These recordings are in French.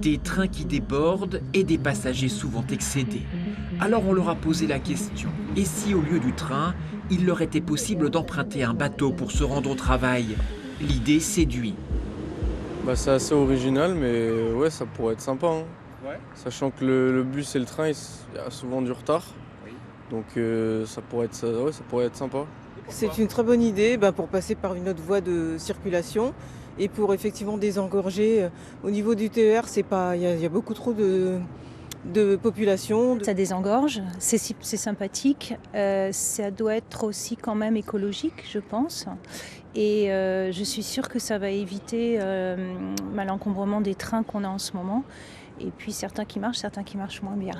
Des trains qui débordent et des passagers souvent excédés. Alors on leur a posé la question, et si au lieu du train, il leur était possible d'emprunter un bateau pour se rendre au travail? L'idée séduit. C'est assez original, mais ouais, ça pourrait être sympa, hein. Ouais. Sachant que le bus et le train, il y a souvent du retard. Oui. Donc ça pourrait être sympa. C'est une très bonne idée pour passer par une autre voie de circulation et pour effectivement désengorger. Au niveau du TER, il y a beaucoup trop de population. Ça désengorge, c'est sympathique, ça doit être aussi quand même écologique, je pense. Et je suis sûre que ça va éviter l'encombrement des trains qu'on a en ce moment. Et puis certains qui marchent moins bien.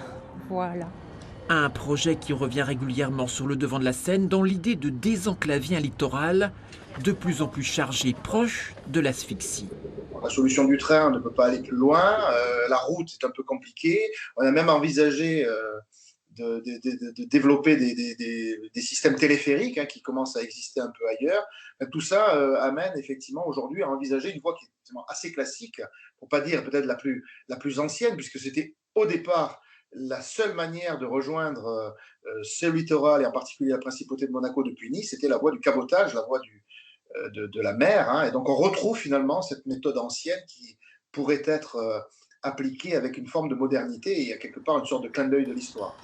Voilà. Un projet qui revient régulièrement sur le devant de la scène dans l'idée de désenclaver un littoral de plus en plus chargé, proche de l'asphyxie. La solution du train ne peut pas aller plus loin, la route est un peu compliquée. On a même envisagé de développer des systèmes téléphériques qui commencent à exister un peu ailleurs. Tout ça amène effectivement aujourd'hui à envisager une voie qui est assez classique, pour pas dire peut-être la plus ancienne, puisque c'était au départ la seule manière de rejoindre ce littoral, et en particulier la principauté de Monaco depuis Nice, c'était la voie du cabotage, la voie de la mer. Et donc on retrouve finalement cette méthode ancienne qui pourrait être appliquée avec une forme de modernité et à quelque part une sorte de clin d'œil de l'histoire.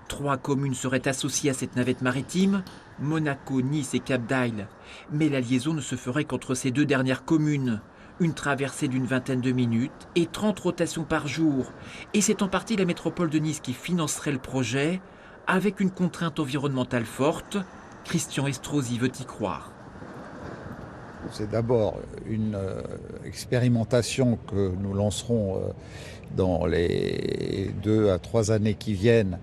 3 communes seraient associées à cette navette maritime, Monaco, Nice et Cap d'Isle. Mais la liaison ne se ferait qu'entre ces 2 dernières communes. Une traversée d'une vingtaine de minutes et 30 rotations par jour. Et c'est en partie la métropole de Nice qui financerait le projet, avec une contrainte environnementale forte. Christian Estrosi veut y croire. C'est d'abord une expérimentation que nous lancerons dans les 2 à 3 années qui viennent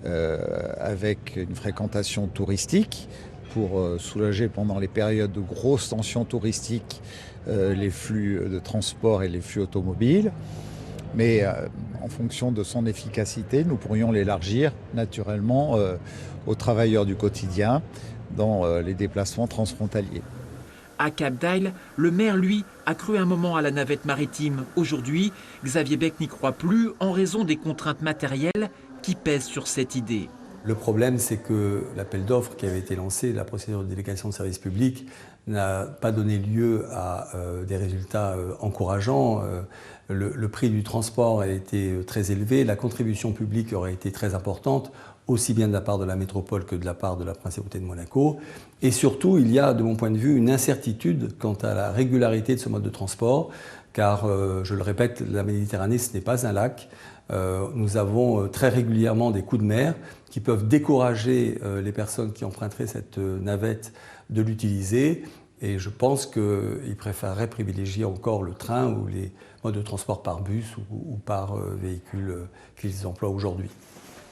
avec une fréquentation touristique pour soulager pendant les périodes de grosses tensions touristiques les flux de transport et les flux automobiles. Mais en fonction de son efficacité, nous pourrions l'élargir naturellement aux travailleurs du quotidien dans les déplacements transfrontaliers. À Cap d'Isle, le maire, lui, a cru un moment à la navette maritime. Aujourd'hui, Xavier Bec n'y croit plus en raison des contraintes matérielles qui pèsent sur cette idée. Le problème, c'est que l'appel d'offres qui avait été lancé, la procédure de délégation de service public, n'a pas donné lieu à des résultats encourageants. Le prix du transport a été très élevé, la contribution publique aurait été très importante, aussi bien de la part de la métropole que de la part de la principauté de Monaco. Et surtout, il y a, de mon point de vue, une incertitude quant à la régularité de ce mode de transport, car, je le répète, la Méditerranée, ce n'est pas un lac. Nous avons très régulièrement des coups de mer qui peuvent décourager les personnes qui emprunteraient cette navette de l'utiliser. Et je pense qu'ils préféreraient privilégier encore le train ou les modes de transport par bus ou par véhicule qu'ils emploient aujourd'hui.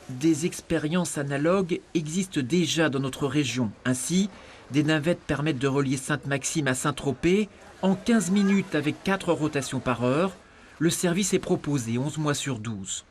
Des expériences analogues existent déjà dans notre région. Ainsi, des navettes permettent de relier Sainte-Maxime à Saint-Tropez en 15 minutes avec 4 rotations par heure. Le service est proposé 11 mois sur 12.